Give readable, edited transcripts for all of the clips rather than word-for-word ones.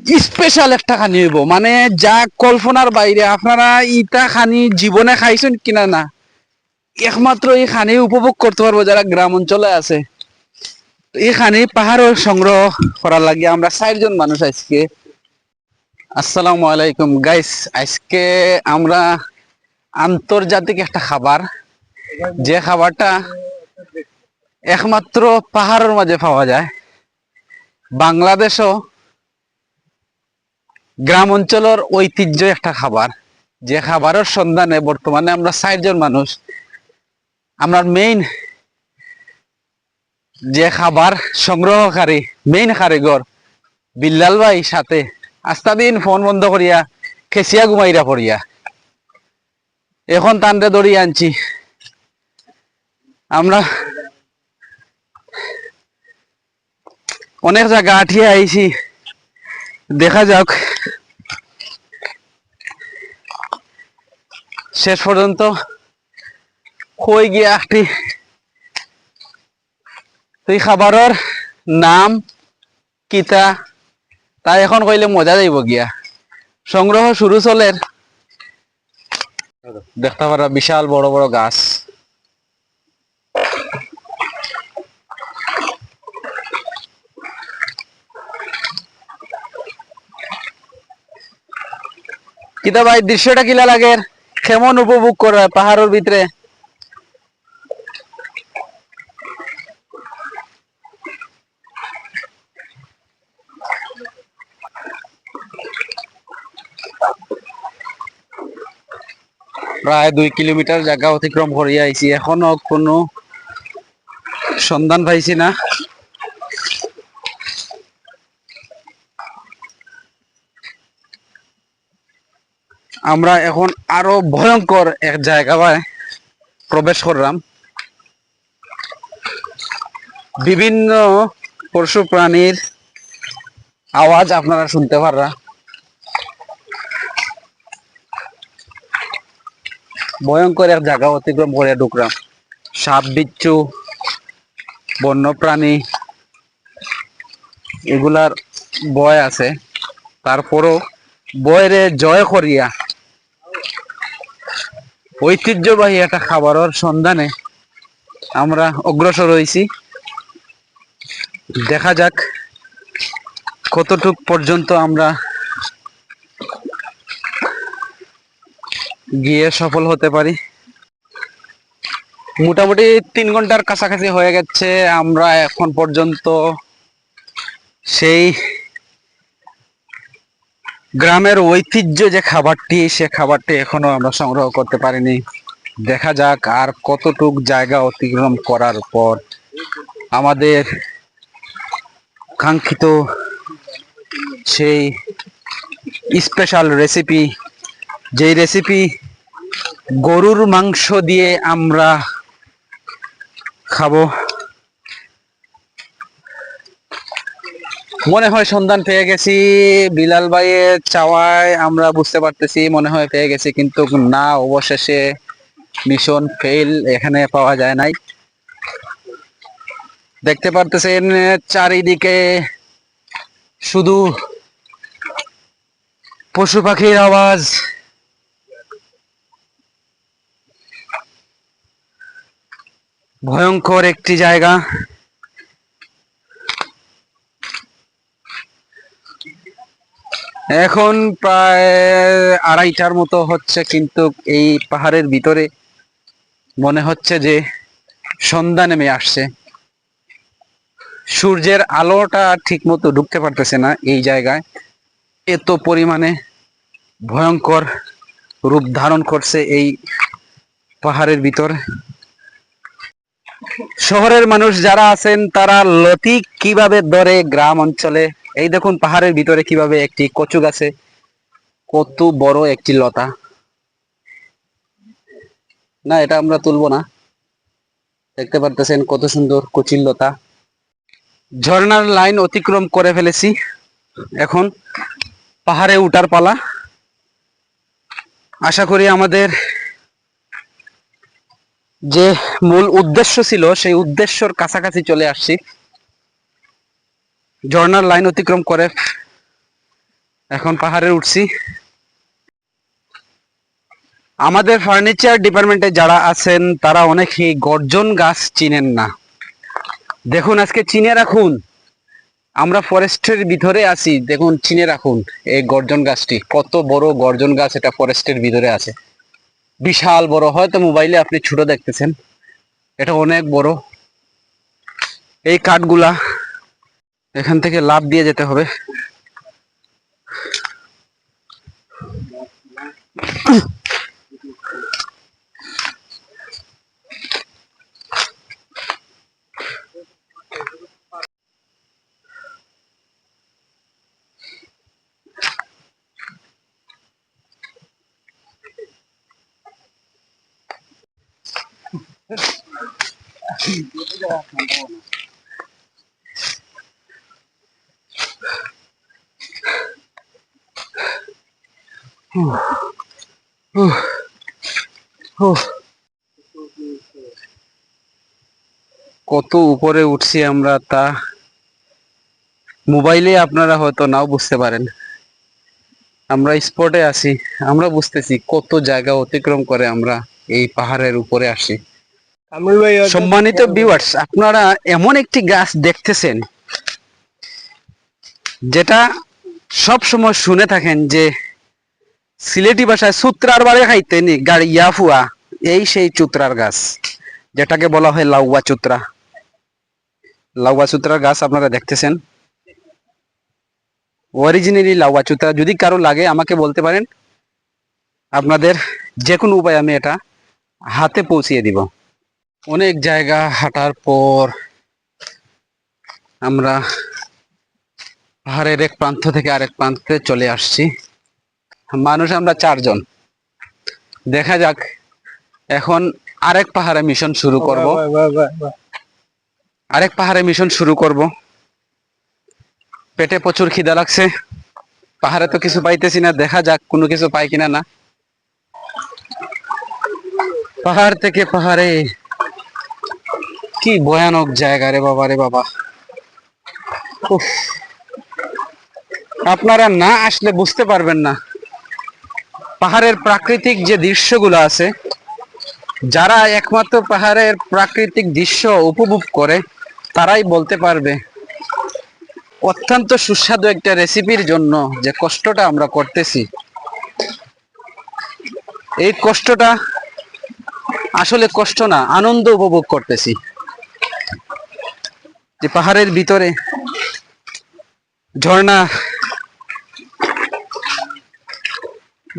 Special একটা খানি হইব, মানে যা কল্পনার বাইরে। আপনারা ইটা খানি জীবনে খাইছেন কিনা না, একমাত্র এই খানি উপভোগ করতে পারবো যারা গ্রাম অঞ্চলে আছে। এই খানি পাহাড়ের সংগ্রহ করার লাগে আমরা 4 জন মানুষ আজকে। আসসালামু আলাইকুম গাইস, আজকে আমরা আন্তর্জাতিক একটা খাবার, যে খাবারটা একমাত্র পাহাড়ের মাঝে পাওয়া যায়, বাংলাদেশও গ্রাম অঞ্চলের ঐতিহ্য একটা খাবার, যে খাবারের সন্ধানে বর্তমানে আমরা 4 জন মানুষ। আমরা মেইন যে খাবার সংগ্রহকারী মেইন কারিগর বিল্লাল ভাই সাথে আস্তা দিন ফোন বন্ধ করিয়া খেসিয়া ঘুমাইরা পড়িয়া এখন তান্ডে দড়িয়ে আনছি। আমরা অনেক জায়গা আঠিয়ে আইছি, দেখা যাক শেষ পর্যন্ত কই গিয়া একটি তুই খাবারের নাম কিতা তাই এখন কইলে মজা যাইব গিয়া। সংগ্রহ শুরু চলের, দেখতে পারা বিশাল বড় বড় গাছ। কিতা ভাই দৃশ্যটা কিলা লাগে, কেমন উপভোগ করে পাহাড়ের ভিতরে? প্রায় 2 কিলোমিটার জায়গা অতিক্রম করিয়া আইছি, এখনো কোনো সন্ধান পাইছি না। আমরা এখন আরো ভয়ঙ্কর এক জায়গায় প্রবেশ করলাম। বিভিন্ন পশু প্রাণীর আওয়াজ আপনারা শুনতে পাররা। ভয়ঙ্কর এক জায়গা অতিক্রম করে ঢুকলাম। সাপ বিচ্ছু বন্যপ্রাণী এগুলার ভয় আছে, তারপরও বয়রে জয় করিয়া ঐতিহ্যবাহী একটা খাবারের সন্ধানে আমরা অগ্রসর হয়েছি। দেখা যাক কতটুক পর্যন্ত আমরা গিয়ে সফল হতে পারি। মোটামুটি 3 ঘন্টার কাছাকাছি হয়ে গেছে। আমরা এখন পর্যন্ত সেই গ্রামের ঐতিহ্য যে খাবারটি, সে খাবারটি এখনো আমরা সংগ্রহ করতে পারিনি। দেখা যাক আর কতটুক জায়গা অতিক্রম করার পর আমাদের কাঙ্ক্ষিত সেই স্পেশাল রেসিপি, যেই রেসিপি গরুর মাংস দিয়ে আমরা খাবো, মনে হয় সন্ধান পেয়ে গেছি। বিলাল ভাইয়ের চাওয়ায় আমরা বুঝতে পারতেছি মনে হয় পেয়ে গেছি, কিন্তু না, অবশেষে মিশন ফেল, এখানে পাওয়া যায় নাই। দেখতে পারতেছেন চারিদিকে শুধু পশু পাখির আওয়াজ। ভয়ঙ্কর একটি জায়গা। এখন প্রায় 2:30টার মতো হচ্ছে, কিন্তু এই পাহাড়ের ভিতরে মনে হচ্ছে যে সন্ধ্যা নেমে আসছে। সূর্যের আলোটা ঠিক মতো ঢুকতে পারতেছে না এই জায়গায়, এত পরিমাণে ভয়ঙ্কর রূপ ধারণ করছে এই পাহাড়ের ভিতর। শহরের মানুষ যারা আছেন তারা লতি কিভাবে ধরে গ্রাম অঞ্চলে, এই দেখুন পাহাড়ের ভিতরে কিভাবে একটি কচু গাছে কত বড় একটি লতা, না এটা আমরা তুলবো না। দেখতে পারতেছেন কত সুন্দর কচির লতা। ঝর্ণার লাইন অতিক্রম করে ফেলেছি, এখন পাহাড়ে উঠার পালা। আশা করি আমাদের যে মূল উদ্দেশ্য ছিল সেই উদ্দেশ্যর কাছাকাছি চলে আসছি। ঝর্ণার লাইন অতিক্রম করে এখন পাহাড়ে উঠছি। আমাদের ফার্নিচার ডিপার্টমেন্টে যারা আছেন তারা অনেকেই গর্জন গাছ চিনেন না। দেখুন, আজকে চিনে রাখুন, আমরা ফরেস্টের ভিতরে আছি। দেখুন, চিনে রাখুন এই গর্জন গাছটি কত বড়। গর্জন গাছ এটা ফরেস্টের ভিতরে আছে, বিশাল বড়। হয়তো মোবাইলে আপনি ছোট দেখতেছেন, এটা অনেক বড়। এই কাঠগুলা এখান থেকে লাফ দিয়ে যেতে হবে। কত উপরে উঠছি আমরা, তা মোবাইলে আপনারা হয়তো নাও বুঝতে পারেন। আমরা স্পটে আছি, আমরা বুঝতেছি কত জায়গা অতিক্রম করে আমরা এই পাহাড়ের উপরে আসি। সম্মানিত ভিউয়ার্স, আপনারা এমন একটি গাছ দেখতেছেন যেটা সব সময় শুনে থাকেন যে সিলেটি ভাষায় সূত্রার বাড়ি খাইতে নি গাড়ি ইয়াফুয়া। এই সেই চুত্রার গাছ, যেটাকে বলা হয় লাউয়া চুত্রা। লাউয়া চুত্রার গাছ আপনারা দেখতেছেন, অরিজিনালি লাউয়া চুত্রা। যদি কারো লাগে আমাকে বলতে পারেন, আপনাদের যে কোনো উপায়ে আমি এটা হাতে পৌঁছিয়ে দিব। অনেক জায়গা হাঁটার পর আমরা পাহাড়ের এক প্রান্ত থেকে আরেক প্রান্তে চলে আসছি। মানুষ আমরা 4 জন। দেখা যাক, এখন আরেক পাহাড়ে মিশন শুরু করব। আরেক পাহাড়ে মিশন শুরু করব। পেটে প্রচুর খিদা লাগছে, পাহাড়ে তো কিছু পাইতেছি না। দেখা যাক কোনো কিছু পাই কিনা না। পাহাড় থেকে পাহাড়ে, কি ভয়ানক জায়গা রে বাবা, রে বাবা। উফ, আপনারা না আসলে বুঝতে পারবেন না পাহাড়ের প্রাকৃতিক যে দৃশ্যগুলো আছে। যারা একমাত্র পাহাড়ের প্রাকৃতিক দৃশ্য উপভোগ করে তারাই বলতে পারবে অত্যন্ত সুস্বাদু একটা রেসিপির জন্য যে কষ্টটা আমরা করতেছি, এই কষ্টটা আসলে কষ্ট না, আনন্দ উপভোগ করতেছি। যে পাহাড়ের ভিতরে ঝর্ণা,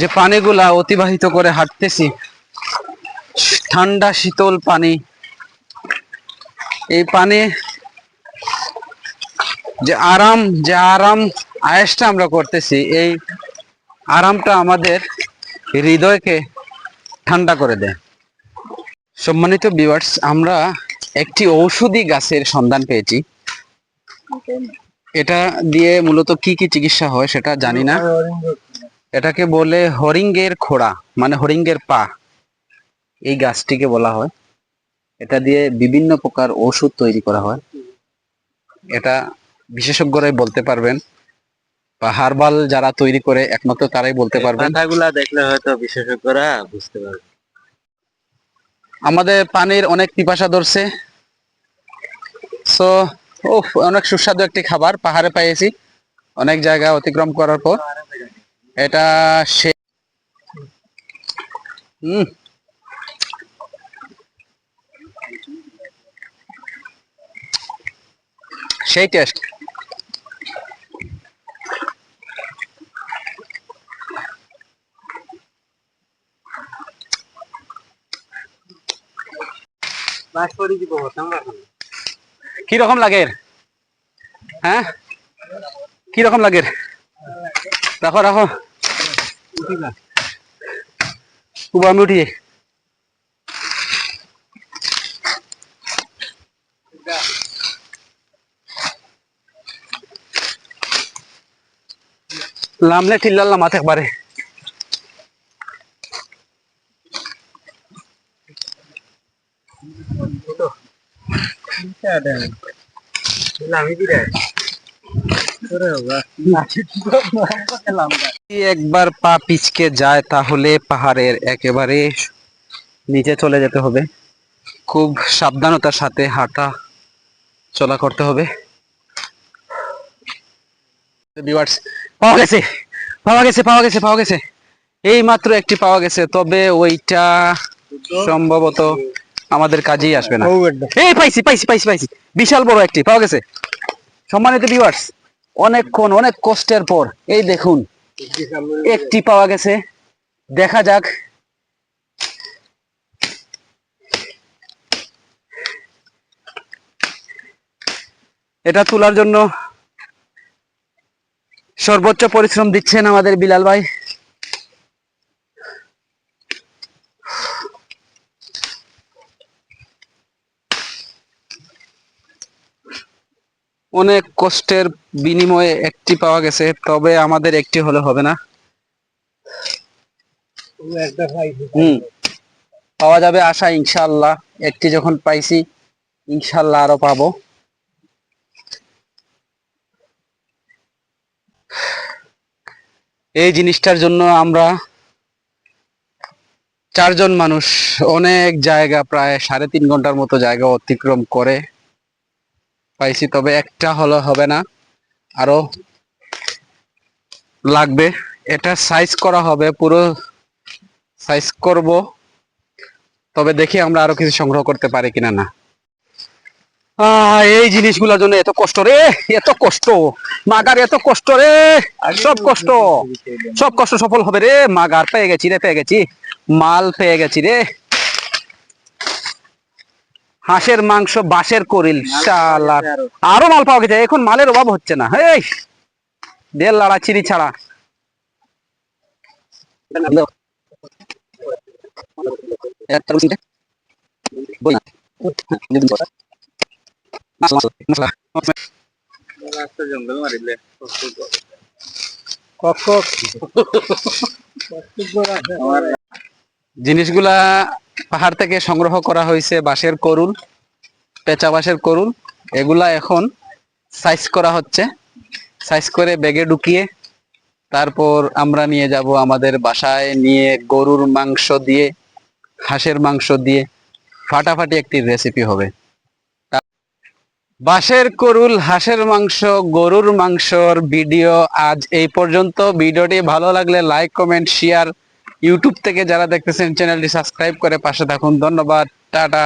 যে পানিগুলা অতিবাহিত করে হাঁটতেছি, ঠান্ডা শীতল পানি। এই পানি যে আরাম আয়েশটা আমরা করতেছি, এই আরামটা আমাদের হৃদয়কে ঠান্ডা করে দেয়। সম্মানিত ভিউয়ার্স, আমরা একটি ঔষধি গাছের সন্ধান পেয়েছি। এটা দিয়ে মূলত কি কি চিকিৎসা হয় সেটা জানি না। এটাকে বলে হরিঙ্গের খোড়া, মানে হরিঙ্গের পা। এই গাছটিকে বলা হয়। এটা দিয়ে বিভিন্ন প্রকার ওষুধ তৈরি করা হয়। এটা বিশেষজ্ঞরাই বলতে পারবেন, বা হার্বাল যারা তৈরি করে একমাত্র তারাই বলতে পারবেন। পাতাগুলা দেখলে হয়তো বিশেষজ্ঞরা বুঝতে পারবে। আমাদের পানির অনেক পিপাসা ধরছে, সো অনেক সুস্বাদু একটি খাবার পাহাড়ে পেয়েছি অনেক জায়গা অতিক্রম করার পর। এটা সে সেই টেস্ট। কি রকম লাগে? হ্যাঁ, কি রকম লাগে? রাখো রাখো, আমি উঠি। লামলে ঠিল্লাল্লাম মাথা একবারে। একবার পা পিছকে যায় তাহলে পাহাড়ের একেবারে নিচে চলে যেতে হবে। খুব সাবধানতার সাথে হাঁটা চলা করতে হবে। ভিউয়ার্স, পাওয়া গেছে পাওয়া গেছে পাওয়া গেছে পাওয়া গেছে, এই মাত্র একটি পাওয়া গেছে, তবে ওইটা সম্ভবত আমাদের কাজেই আসবে না। এই পাইছি পাইছি পাইছি পাইছি, বিশাল বড় একটি পাওয়া গেছে। সম্মানিত ভিউয়ার্স, অনেকক্ষণ অনেক কষ্টের পর এই দেখুন একটি পাওয়া গেছে। দেখা যাক এটা তোলার জন্য সর্বোচ্চ পরিশ্রম দিচ্ছেন আমাদের বিলাল ভাই। অনেক কষ্টের বিনিময়ে একটি পাওয়া গেছে, তবে আমাদের একটি হলে হবে না। পাওয়া যাবে আশা ইনশাআল্লাহ। একটি যখন পাইছি ইনশাআল্লাহ আরো পাবো। এই জিনিসটার জন্য আমরা 4 জন মানুষ অনেক জায়গা, প্রায় 3.5 ঘন্টার মতো জায়গা অতিক্রম করে পাইছি, তবে একটা হলো হবে না, আরো লাগবে। এটা সাইজ করা হবে, পুরো সাইজ করব, তবে দেখি আমরা আরো কিছু সংগ্রহ করতে পারি কিনা। না এই জিনিসগুলোর জন্য এত কষ্ট রে, এত কষ্ট মাগার, এত কষ্ট রে, সব কষ্ট সব কষ্ট সফল হবে রে। মাগার পেয়ে গেছি রে, পেয়ে গেছি, মাল পেয়ে গেছি রে। হাঁসের মাংস, বাঁশের করিল, শালার আরো মাল পাওয়া গেছে। এখন মালের অভাব হচ্ছে না। এই দেড় লাড়া চিনি ছাড়া। জঙ্গল মারিলে জিনিসগুলা পাহাড় থেকে সংগ্রহ করা হয়েছে, বাঁশের করুল, পেঁচা বাঁশের করুল। এগুলা এখন সাইজ করা হচ্ছে, সাইজ করে ব্যাগে ঢুকিয়ে তারপর আমরা নিয়ে যাব আমাদের বাসায়। নিয়ে গরুর মাংস দিয়ে, হাঁসের মাংস দিয়ে ফাটাফাটি একটি রেসিপি হবে। বাঁশের করুল, হাঁসের মাংস, গরুর মাংসর ভিডিও আজ এই পর্যন্ত। ভিডিওটি ভালো লাগলে লাইক, কমেন্ট, শেয়ার। ইউটিউব থেকে যারা দেখতেছেন চ্যানেলটি সাবস্ক্রাইব করে পাশে থাকুন। ধন্যবাদ, টাটা।